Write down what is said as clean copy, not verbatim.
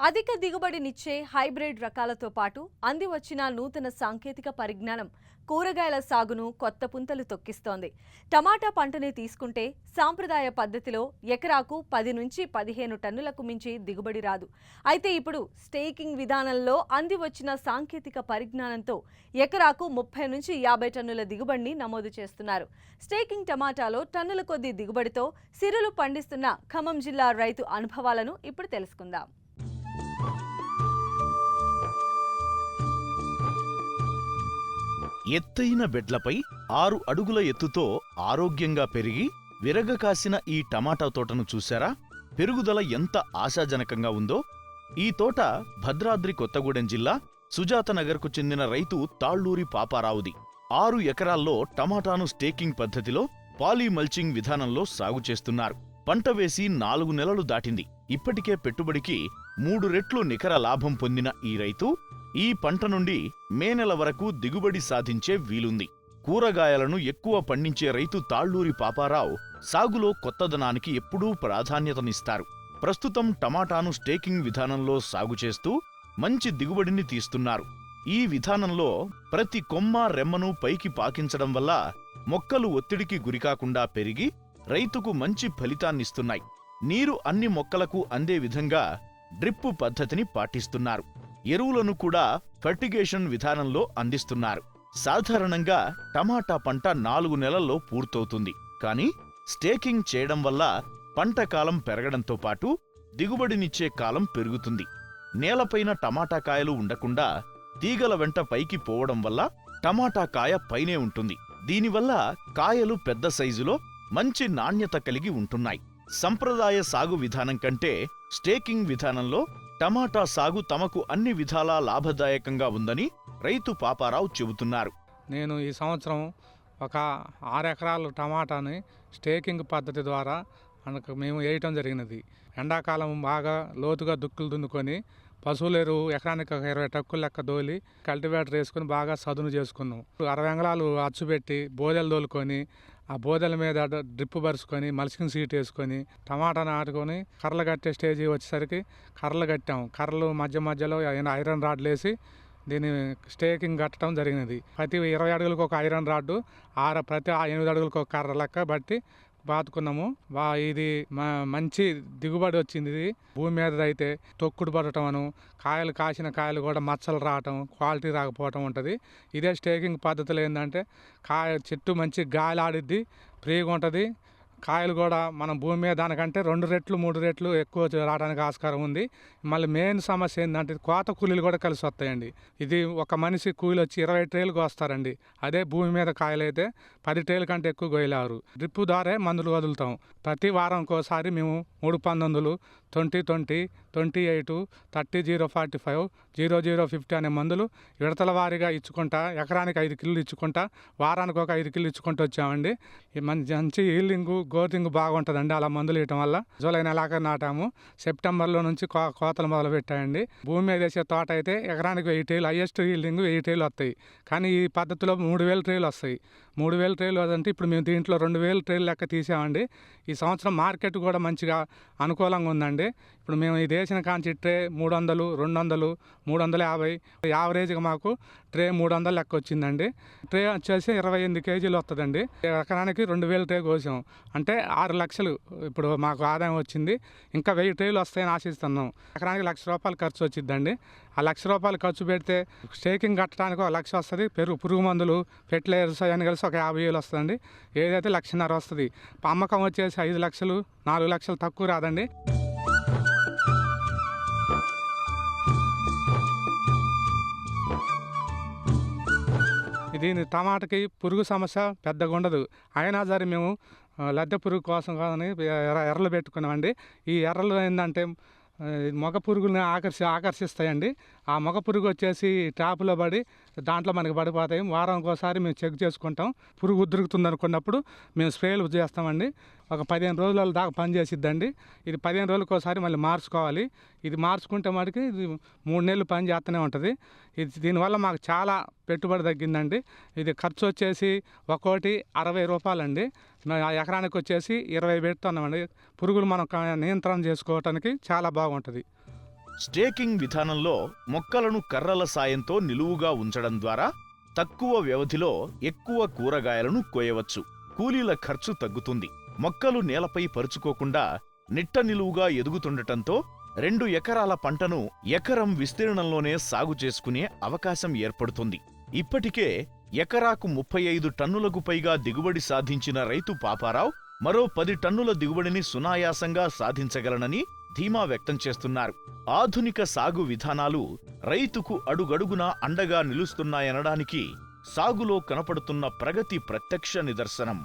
అధిక దిగుబడినిచ్చే హైబ్రిడ్ రకాలతో పాటు అంది వచ్చిన నూతన సాంకేతిక పరిజ్ఞానం కూరగాయల సాగును కొత్త పుంతలు తొక్కిస్తోంది. టమాటా పంటనే తీసుకుంటే సాంప్రదాయ పద్ధతిలో ఎకరాకు 10 నుంచి 15 టన్నులకు మించి దిగుబడి రాదు. అయితే ఇప్పుడు స్టేకింగ్ విధానంలో అంది వచ్చిన సాంకేతిక పరిజ్ఞానంతో ఎకరాకు 30 నుంచి 50 టన్నుల దిగుబడిని నమోదు చేస్తున్నారు. స్టేకింగ్ టమాటాలో టన్నుల కొద్ది దిగుబడితో సిరులు పండిస్తున్న ఖమ్మం జిల్లా రైతు అనుభవాలను ఇప్పుడు తెలుసుకుందాం. ఎత్తైన బెడ్లపై 6 అడుగుల ఎత్తుతో ఆరోగ్యంగా పెరిగి విరగకాసిన ఈ టమాటా తోటను చూశారా? పెరుగుదల ఎంత ఆశాజనకంగా ఉందో! ఈ తోట భద్రాద్రి కొత్తగూడెం జిల్లా సుజాతనగర్కు చెందిన రైతు తాళ్లూరి పాపారావుది. 6 ఎకరాల్లో టమాటాను స్టేకింగ్ పద్ధతిలో పాలీమల్చింగ్ విధానంలో సాగు చేస్తున్నారు. పంట వేసి 4 నెలలు దాటింది. ఇప్పటికే పెట్టుబడికి 3 రెట్లు నికర లాభం పొందిన ఈ రైతు ఈ పంట నుండి మే నెల వరకు దిగుబడి సాధించే వీలుంది. కూరగాయలను ఎక్కువ పండించే రైతు తాళ్లూరి పాపారావు సాగులో కొత్తదనానికి ఎప్పుడూ ప్రాధాన్యతనిస్తారు. ప్రస్తుతం టమాటాను స్టేకింగ్ విధానంలో సాగు చేస్తూ మంచి దిగుబడిని తీస్తున్నారు. ఈ విధానంలో ప్రతి కొమ్మ రెమ్మను పైకి పాకించడం వల్ల మొక్కలు ఒత్తిడికి గురికాకుండా పెరిగి రైతుకు మంచి ఫలితాన్నిస్తున్నాయి. నీరు అన్ని మొక్కలకు అందే విధంగా డ్రిప్పు పద్ధతిని పాటిస్తున్నారు. ఎరువులను కూడా ఫర్టిగేషన్ విధానంలో అందిస్తున్నారు. సాధారణంగా టమాటా పంట 4 నెలల్లో పూర్తవుతుంది. కానీ స్టేకింగ్ చేయడం వల్ల పంట కాలం పెరగడంతో పాటు దిగుబడినిచ్చే కాలం పెరుగుతుంది. నేలపైన టమాటా కాయలు ఉండకుండా తీగల వెంట పైకి పోవడం వల్ల టమాటా కాయ పైనే ఉంటుంది. దీనివల్ల కాయలు పెద్ద సైజులో మంచి నాణ్యత కలిగి ఉంటున్నాయి. సంప్రదాయ సాగు విధానం కంటే స్టేకింగ్ విధానంలో టమాటా సాగు తమకు అన్ని విధాలా లాభదాయకంగా ఉందని రైతు పాపారావు చెబుతున్నారు. నేను ఈ సంవత్సరం ఒక 6 ఎకరాలు టమాటాని స్టేకింగ్ పద్ధతి ద్వారా మేము వేయటం జరిగినది. ఎండాకాలం బాగా లోతుగా దుక్కులు దున్నుకొని పశువుల ఎరువు ఎకరానికి 20 టక్కులు లెక్క దోలి కల్టివేటర్ వేసుకుని బాగా సదును చేసుకున్నాం. 60 అంగళాలు అచ్చుపెట్టి బోదెలు దోలుకొని ఆ బోదెల మీద డ్రిప్ పరుచుకొని మల్చింగ్ సీట్ వేసుకొని టమాటా నాటుకొని కర్రలు కట్టే స్టేజీ వచ్చేసరికి కర్రలు కట్టాం. కర్రలు మధ్యలో ఐరన్ రాడ్లు వేసి దీన్ని స్టేకింగ్ కట్టడం జరిగినది. ప్రతి 20 అడుగులకు ఒక ఐరన్ రాడ్డు, ప్రతి 8 అడుగులకు ఒక కర్ర లెక్క బట్టి బాతుకున్నాము. ఇది మంచి దిగుబడి వచ్చింది. ఇది భూమి మీద అయితే తొక్కుడు పడటం అను కాయలు కాసిన కాయలు కూడా మచ్చలు రావటం, క్వాలిటీ రాకపోవటం ఉంటుంది. ఇదే స్టేకింగ్ పద్ధతిలో ఏంటంటే చెట్టు మంచి గాలి ఆడిద్ది, ఫ్రీగా ఉంటుంది. కాయలు కూడా మనం భూమి మీద దానికంటే 2 రెట్లు 3 రెట్లు ఎక్కువ రావడానికి ఆస్కారం ఉంది. మళ్ళీ మెయిన్ సమస్య ఏంటంటే కోత కూలీలు కూడా కలిసి వస్తాయండి. ఇది ఒక మనిషి కూలి వచ్చి 20 ట్రేలకు వస్తారండి. అదే భూమి మీద కాయలు అయితే 10 ట్రేల కంటే ఎక్కువ గొయ్యలేరు. డ్రిప్ ద్వారా మందులు వదులుతాం. ప్రతి వారంకోసారి మేము 3 పందొందులు 2020, 28, 30-045, 0050 అనే మందులు విడతల వారీగా ఇచ్చుకుంటా ఎకరానికి 5 కిలోలు ఇచ్చుకుంటా వారానికి ఒక 5 కిలోలు ఇచ్చుకుంటూ వచ్చామండి. మంచి హీల్డింగు గ్రోతింగ్ బాగుంటుందండి అలా మందులు వేయటం వల్ల. జూలై నెలాగా నాటాము. సెప్టెంబర్లో నుంచి కోతలు మొదలు పెట్టాయండి. భూమి మీద వేసే తోట అయితే ఎకరానికి 1000 ట్రేలు, హైయెస్ట్ హీల్డింగ్ 1000 ట్రేలు వస్తాయి. కానీ ఈ పద్ధతిలో 3000 ట్రేలు వస్తాయి. 3000 ట్రేలు అంటే ఇప్పుడు మేము దీంట్లో 2000 ట్రేలు లెక్క తీసామండి. ఈ సంవత్సరం మార్కెట్ కూడా మంచిగా అనుకూలంగా ఉందండి. ఇప్పుడు మేము ఈ దేశం కాంచి ట్రే 300, 200, 350 యావరేజ్గా మాకు ట్రే 300 లెక్క వచ్చిందండి. ట్రే వచ్చేసి 28 కేజీలు వస్తుందండి. ఎకరానికి 2000 ట్రే కోసాం అంటే 6 లక్షలు ఇప్పుడు మాకు ఆదాయం వచ్చింది. ఇంకా 1000 ట్రేలు వస్తాయని ఆశిస్తున్నాం. ఎకరానికి ₹1,00,000 ఖర్చు వచ్చిందండి. ఆ ₹1,00,000 ఖర్చు పెడితే స్టేకింగ్ కట్టడానికి 1,00,000 వస్తుంది. పురుగు మందులు ఫెర్టిలైజర్స్ అవన్నీ కలిసి ఒక 50,000 వస్తుందండి. ఏదైతే 1,50,000 వస్తుంది. అమ్మకం వచ్చేసి 5 లక్షలు 4 లక్షలు తక్కువ రాదండి. దీని టమాటాకి పురుగు సమస్య పెద్దగా ఉండదు. అయినా సరే మేము లద్దె పురుగు కోసం కానీ ఎర్రలు పెట్టుకున్నామండి. ఈ ఎర్రలు ఏంటంటే మగ పురుగులను ఆకర్షిస్తాయండి. ఆ మగ పురుగు వచ్చేసి ట్యాప్లో పడి దాంట్లో మనకి పడిపోతాయి. వారానికి ఒకసారి మేము చెక్ చేసుకుంటాం. పురుగు ఉద్రుగుతుంది అనుకున్నప్పుడు మేము స్ప్రేలు చేస్తామండి. ఒక 15 రోజుల దాకా పనిచేసిద్దండి. ఇది 15 రోజులకు ఒకసారి మళ్ళీ మార్చుకోవాలి. ఇది మార్చుకుంటే మటుకి ఇది 3 నెలలు పని చేస్తూనే ఉంటుంది. దీనివల్ల మాకు చాలా పెట్టుబడి తగ్గిందండి. ఇది ఖర్చు వచ్చేసి ఒక్కోటి ₹60 అండి. ఎకరానికి వచ్చేసి 20 పెడుతున్నామండి. పురుగులు మనం నియంత్రణ చేసుకోవటానికి చాలా బాగుంటుంది. స్టేకింగ్ విధానంలో మొక్కలను కర్రల సాయంతో నిలువుగా ఉంచడం ద్వారా తక్కువ వ్యవధిలో ఎక్కువ కూరగాయలను కోయవచ్చు. కూలీల ఖర్చు తగ్గుతుంది. మొక్కలు నేలపై పరుచుకోకుండా నిట్ట నిలువుగా ఎదుగుతుండటంతో 2 ఎకరాల పంటను ఎకరం విస్తీర్ణంలోనే సాగు చేసుకునే అవకాశం ఏర్పడుతుంది. ఇప్పటికే ఎకరాకు 35 టన్నులకు పైగా దిగుబడి సాధించిన రైతు పాపారావు మరో 10 టన్నుల దిగుబడిని సునాయాసంగా సాధించగలనని ధీమా వ్యక్తం చేస్తున్నారు. ఆధునిక సాగు విధానాలు రైతుకు అడుగడుగునా అండగా నిలుస్తున్నాయనడానికి సాగులో కనపడుతున్న ప్రగతి ప్రత్యక్ష నిదర్శనం.